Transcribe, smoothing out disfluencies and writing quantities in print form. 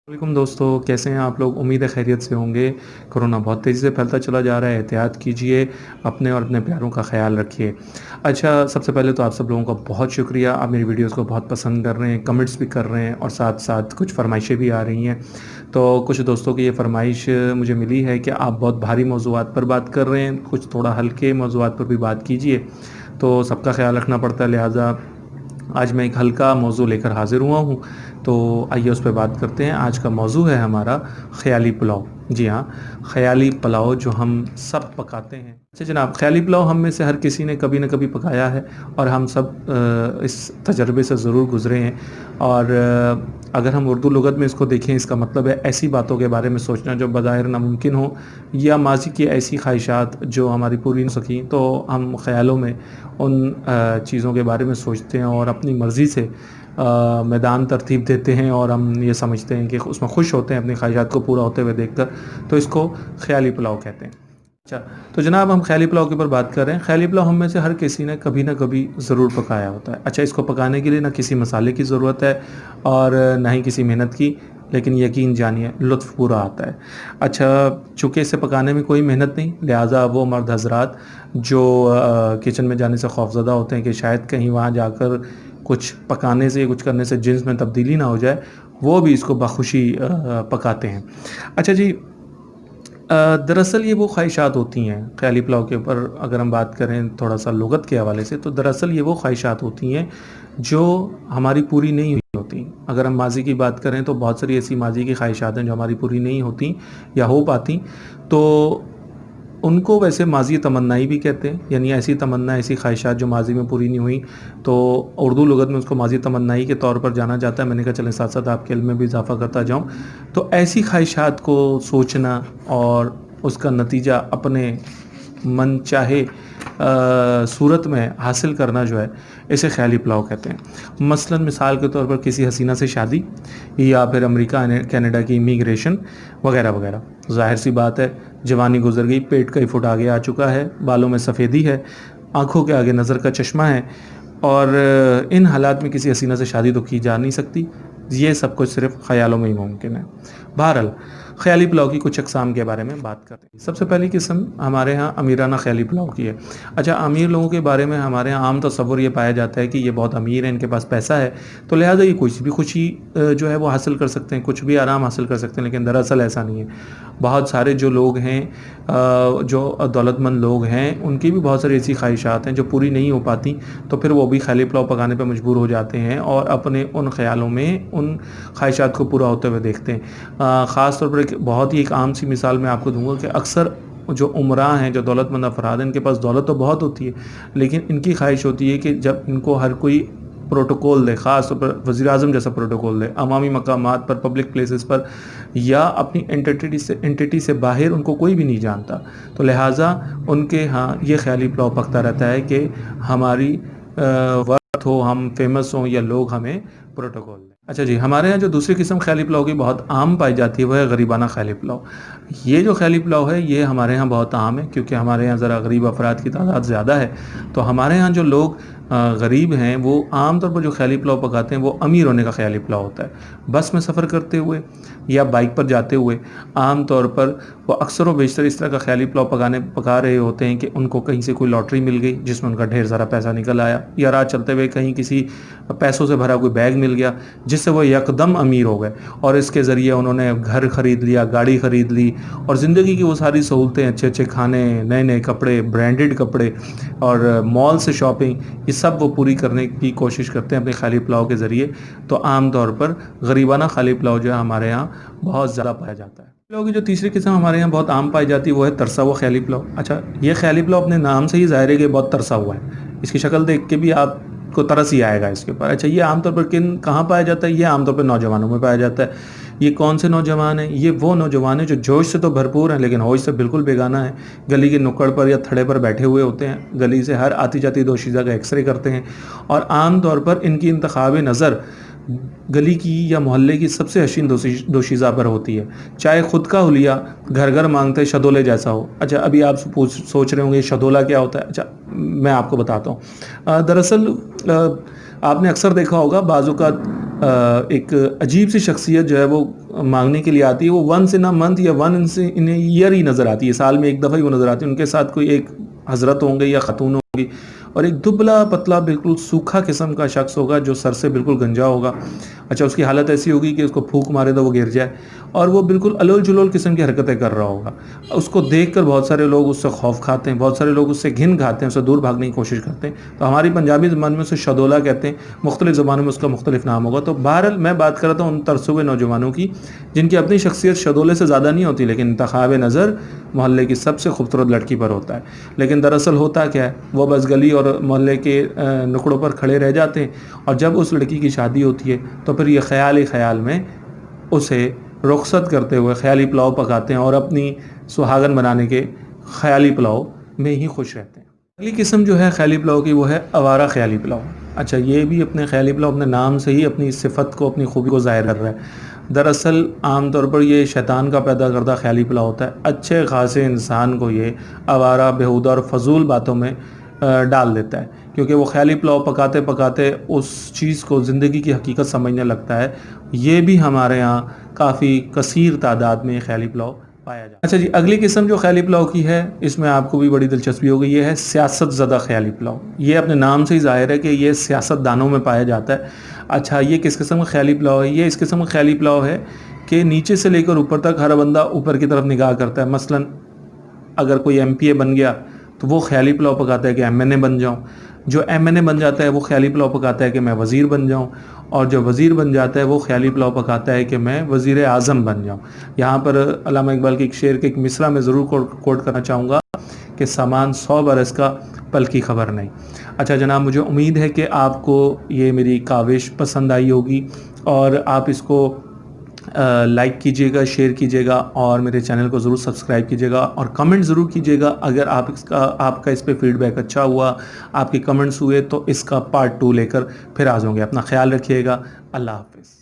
वालेकुम दोस्तों, कैसे हैं आप लोग। उम्मीद है खैरियत से होंगे। कोरोना बहुत तेज़ी से फैलता चला जा रहा है, एहतियात कीजिए, अपने और अपने प्यारों का ख्याल रखिए। अच्छा, सबसे पहले तो आप सब लोगों का बहुत शुक्रिया, आप मेरी वीडियोस को बहुत पसंद कर रहे हैं, कमेंट्स भी कर रहे हैं और साथ साथ कुछ फरमाइशें भी आ रही हैं। तो कुछ दोस्तों की ये फरमाइश मुझे मिली है कि आप बहुत भारी मौज़ूआत पर बात कर रहे हैं, कुछ थोड़ा हल्के मौज़ूआत पर भी बात कीजिए। तो सबका ख्याल रखना पड़ता है, लिहाजा आज मैं एक हल्का मौज़ू लेकर हाज़िर हुआ हूँ। तो आइए उस पे बात करते हैं। आज का मौज़ू है हमारा ख़याली पुलाव। जी हाँ, ख़याली पुलाव जो हम सब पकाते हैं। अच्छा जनाब, ख़याली पुलाव हम में से हर किसी ने कभी न कभी पकाया है और हम सब इस तजर्बे से ज़रूर गुज़रे हैं। और अगर हम उर्दू लुग़त में इसको देखें, इसका मतलब है ऐसी बातों के बारे में सोचना जो बज़ाहिर नामुमकिन हो, या माज़ी की ऐसी ख्वाहिशात जो हमारी पूरी न सकीं, तो हम ख़यालों में उन चीज़ों के बारे में सोचते हैं और अपनी मर्ज़ी से मैदान तरतीब देते हैं और हम ये समझते हैं कि उसमें खुश होते हैं अपनी ख्वाहिशात को पूरा होते हुए देखकर। तो इसको ख़याली पुलाव कहते हैं। अच्छा, तो जनाब हम ख़याली पुलाव के ऊपर बात कर रहे हैं। ख़याली पुलाव हम में से हर किसी ने कभी ना कभी ज़रूर पकाया होता है। अच्छा, इसको पकाने के लिए ना किसी मसाले की ज़रूरत है और ना ही किसी मेहनत की, लेकिन यकीन जानिए लुत्फ़ पूरा आता है। अच्छा, चूँकि इसे पकाने में कोई मेहनत नहीं, लिहाजा वो मर्द हज़रात जो किचन में जाने से खौफ़ज़दा होते हैं कि शायद कहीं वहाँ जाकर कुछ पकाने से, कुछ करने से जिन्स में तब्दीली ना हो जाए, वो भी इसको बख़ुशी पकाते हैं। अच्छा जी, दरअसल ये वो ख्वाहिशात होती हैं ख़याली पुलाव के ऊपर अगर हम बात करें थोड़ा-सा लुग़त के हवाले से, तो दरअसल ये वो ख्वाहिशात होती हैं जो हमारी पूरी नहीं हुई होती। अगर हम माज़ी की बात करें तो बहुत सारी ऐसी माज़ी की ख्वाहिशात हैं जो हमारी पूरी नहीं होती या हो पाती, तो उनको वैसे माज़ी तमन्नाई भी कहते हैं। यानी ऐसी तमन्ना, ऐसी ख्वाहिशात जो माज़ी में पूरी नहीं हुई, तो उर्दू लुग़त में उसको माज़ी तमन्नाई के तौर पर जाना जाता है। मैंने कहा चलें साथ-साथ आपके इल्म में भी इज़ाफ़ा करता जाऊँ। तो ऐसी ख्वाहिशात को सोचना और उसका नतीजा अपने मन चाहे सूरत में हासिल करना जो है, इसे ख़याली पुलाव कहते हैं। मसलन मिसाल के तौर पर किसी हसीना से शादी, या फिर अमेरिका कनाडा की इमिग्रेशन वग़ैरह वग़ैरह। ज़ाहिर सी बात है, जवानी गुज़र गई, पेट कई फुट आगे आ चुका है, बालों में सफ़ेदी है, आँखों के आगे नज़र का चश्मा है, और इन हालात में किसी हसीना से शादी तो की जा नहीं सकती। ये सब कुछ सिर्फ़ ख़यालों में ही मुमकिन है। बहरहाल, ख़याली पुलाव की कुछ अक़साम के बारे में बात करते हैं। सबसे पहली किस्म हमारे यहाँ अमीराना ख़याली पुलाव की है। अच्छा, अमीर लोगों के बारे में हमारे यहाँ आम तसव्वुर ये पाया जाता है कि ये बहुत अमीर हैं, इनके पास पैसा है, तो लिहाज़ा ये कुछ भी खुशी जो है वो हासिल कर सकते हैं, कुछ भी आराम हासिल कर सकते हैं। लेकिन दरअसल ऐसा नहीं है। बहुत सारे जो लोग हैं, जो दौलतमंद लोग हैं, उनकी भी बहुत सारी ऐसी ख्वाहिशात हैं जो पूरी नहीं हो पाती, तो फिर वो भी ख़याली पुलाव पकाने पे मजबूर हो जाते हैं और अपने उन ख़यालों में उन ख्वाहिशात को पूरा होते हुए देखते हैं। ख़ास तौर पर एक बहुत ही एक आम सी मिसाल मैं आपको दूँगा कि अक्सर जो उमरा हैं, जो दौलतमंद अफ़राद हैं, इनके पास दौलत तो बहुत होती है, लेकिन इनकी ख्वाहिश होती है कि जब इनको हर कोई प्रोटोकॉल दे, ख़ास तौर पर वज़ीर-ए-आज़म जैसा प्रोटोकॉल दे, अवामी मकामात पर, पब्लिक प्लेसेस पर, या अपनी एंटिटी से बाहर उनको कोई भी नहीं जानता, तो लिहाजा उनके यहाँ ये ख़याली पुलाव पकता रहता है कि हमारी वर्थ हो, हम फेमस हों, या लोग हमें प्रोटोकॉल दें। अच्छा जी, हमारे यहाँ जो दूसरी किस्म ख़याली पुलाव की बहुत आम पाई जाती है, वो है गरीबाना ख़याली पुलाव। ये जो ख़याली पुलाव है, ये हमारे यहाँ बहुत आम है, क्योंकि हमारे यहाँ ज़रा गरीब अफ़राद की तादाद ज़्यादा है। तो हमारे यहाँ जो लोग गरीब हैं, वो आम तौर पर जो ख़याली पुलाव पकाते हैं, वो अमीर होने का ख़याली पुलाव होता है। बस में सफ़र करते हुए या बाइक पर जाते हुए आम तौर पर वो अक्सर व बेशतर इस तरह का ख़याली पुलाव पका रहे होते हैं कि उनको कहीं से कोई लॉटरी मिल गई जिसमें उनका ढेर सारा पैसा निकल आया, या राह चलते हुए कहीं किसी पैसों से भरा कोई बैग मिल गया जिससे वो यकदम अमीर हो गए, और इसके ज़रिए उन्होंने घर ख़रीद लिया, गाड़ी ख़रीद ली, और ज़िंदगी की वो सारी सहूलतें, अच्छे अच्छे खाने, नए नए कपड़े, ब्रांडेड कपड़े, और मॉल से शॉपिंग, ये सब वो पूरी करने की कोशिश करते हैं अपने ख़याली पुलाव के ज़रिए। तो आम तौर पर गरीबाना ख़याली पुलाव जो है हमारे यहाँ बहुत ज़्यादा पाया जाता है। पुलाव की जो तीसरी किस्म हमारे यहाँ बहुत आम पाई जाती है, वो है तरसा हुआ ख़याली पुलाव। अच्छा, ये ख़याली पुलाव अपने नाम से ही ज़ाहिर है कि बहुत तरसा हुआ है, इसकी शक्ल देख के भी आपको तरस ही आएगा इसके ऊपर। अच्छा, ये आमतौर पर कहाँ पाया जाता है? ये आमतौर पर नौजवानों में पाया जाता है। ये कौन से नौजवान हैं? ये वो नौजवान हैं जो जोश से तो भरपूर हैं, लेकिन होश से बिल्कुल बेगाना है। गली के नुक्कड़ पर या थड़े पर बैठे हुए होते हैं, गली से हर आती जाती दोशीज़ा का एक्सरे करते हैं, और आम तौर पर इनकी इंतखाब नज़र गली की या मोहल्ले की सबसे हसीन दोशीज़ा पर होती है, चाहे ख़ुद का हुलिया घर घर मांगते शदोले जैसा हो। अच्छा, अभी आप सोच रहे होंगे शदोला क्या होता है। अच्छा, मैं आपको बताता हूँ। दरअसल आपने अक्सर देखा होगा, बाज़ औक़ात ایک عجیب سی شخصیت جو ہے وہ مانگنے کے لیے آتی ہے. وہ ونس ان اے منتھ یا ونس ان اے ایئر ہی نظر آتی ہے, سال میں ایک دفعہ ہی وہ نظر آتی ہے. ان کے ساتھ کوئی ایک حضرت ہوں گے یا خاتون ہوں گی, اور ایک دبلا پتلا بالکل سوکھا قسم کا شخص ہوگا جو سر سے بالکل گنجا ہوگا. اچھا, اس کی حالت ایسی ہوگی کہ اس کو پھونک مارے تو وہ گر جائے, اور وہ بالکل الول جلول قسم کی حرکتیں کر رہا ہوگا. اس کو دیکھ کر بہت سارے لوگ اس سے خوف کھاتے ہیں, بہت سارے لوگ اس سے گھن کھاتے ہیں, اس سے دور بھاگنے کی کوشش کرتے ہیں. تو ہماری پنجابی زبان میں اسے شدولہ کہتے ہیں, مختلف زبانوں میں اس کا مختلف نام ہوگا. تو بہرحال میں بات کر رہا تھا ان ترسے ہوئے نوجوانوں کی جن کی اپنی شخصیت شدولے سے زیادہ نہیں ہوتی, لیکن انتخاب نظر محلے کی سب سے خوبصورت لڑکی پر ہوتا ہے. لیکن دراصل ہوتا کیا ہے, وہ بس گلی اور محلے کے نکڑوں پر کھڑے رہ جاتے ہیں, اور جب اس لڑکی کی شادی ہوتی ہے تو پھر یہ خیال ہی خیال میں اسے رخصت کرتے ہوئے خیالی پلاؤ پکاتے ہیں اور اپنی سہاگن بنانے کے خیالی پلاؤ میں ہی خوش رہتے ہیں. اگلی قسم جو ہے خیالی پلاؤ کی وہ ہے آوارہ خیالی پلاؤ. اچھا, یہ بھی اپنے خیالی پلاؤ اپنے نام سے ہی اپنی صفت کو, اپنی خوبی کو ظاہر کر رہا ہے. دراصل عام طور پر یہ شیطان کا پیدا کردہ خیالی پلاؤ ہوتا ہے. اچھے خاصے انسان کو یہ آوارہ, بےہودہ اور فضول باتوں میں ڈال دیتا ہے, کیونکہ وہ خیالی پلاؤ پکاتے پکاتے اس چیز کو زندگی کی حقیقت سمجھنے لگتا ہے. یہ بھی ہمارے ہاں کافی کثیر تعداد میں خیالی پلاؤ پایا جاتا ہے. اچھا جی, اگلی قسم جو خیالی پلاؤ کی ہے اس میں آپ کو بھی بڑی دلچسپی ہوگی, یہ ہے سیاست زدہ خیالی پلاؤ. یہ اپنے نام سے ہی ظاہر ہے کہ یہ سیاست دانوں میں پایا جاتا ہے. اچھا, یہ کس قسم کا خیالی پلاؤ ہے؟ یہ اس قسم کا خیالی پلاؤ ہے کہ نیچے سے لے کر اوپر تک ہر بندہ اوپر کی طرف نگاہ کرتا ہے. مثلا اگر کوئی ایم پی اے بن گیا تو وہ خیالی پلاؤ پکاتا ہے کہ ایم این اے بن جاؤں. جو ایم این اے بن جاتا ہے وہ خیالی پلاؤ پکاتا ہے کہ میں وزیر بن جاؤں. اور جو وزیر بن جاتا ہے وہ خیالی پلاؤ پکاتا ہے کہ میں وزیر اعظم بن جاؤں. یہاں پر علامہ اقبال کے ایک شعر کے ایک مصرع میں ضرور کوٹ کرنا چاہوں گا کہ سامان 100 برس کا پل کی خبر نہیں. اچھا جناب, مجھے امید ہے کہ آپ کو یہ میری کاوش پسند آئی ہوگی, اور آپ اس کو لائک کیجیے گا, شیئر کیجیے گا, اور میرے چینل کو ضرور سبسکرائب کیجیے گا, اور کمنٹ ضرور کیجیے گا. اگر آپ کا اس پہ فیڈ بیک اچھا ہوا, آپ کے کمنٹس ہوئے, تو اس کا پارٹ 2 لے کر پھر آ جاؤں گے. اپنا خیال رکھیے گا. اللہ حافظ.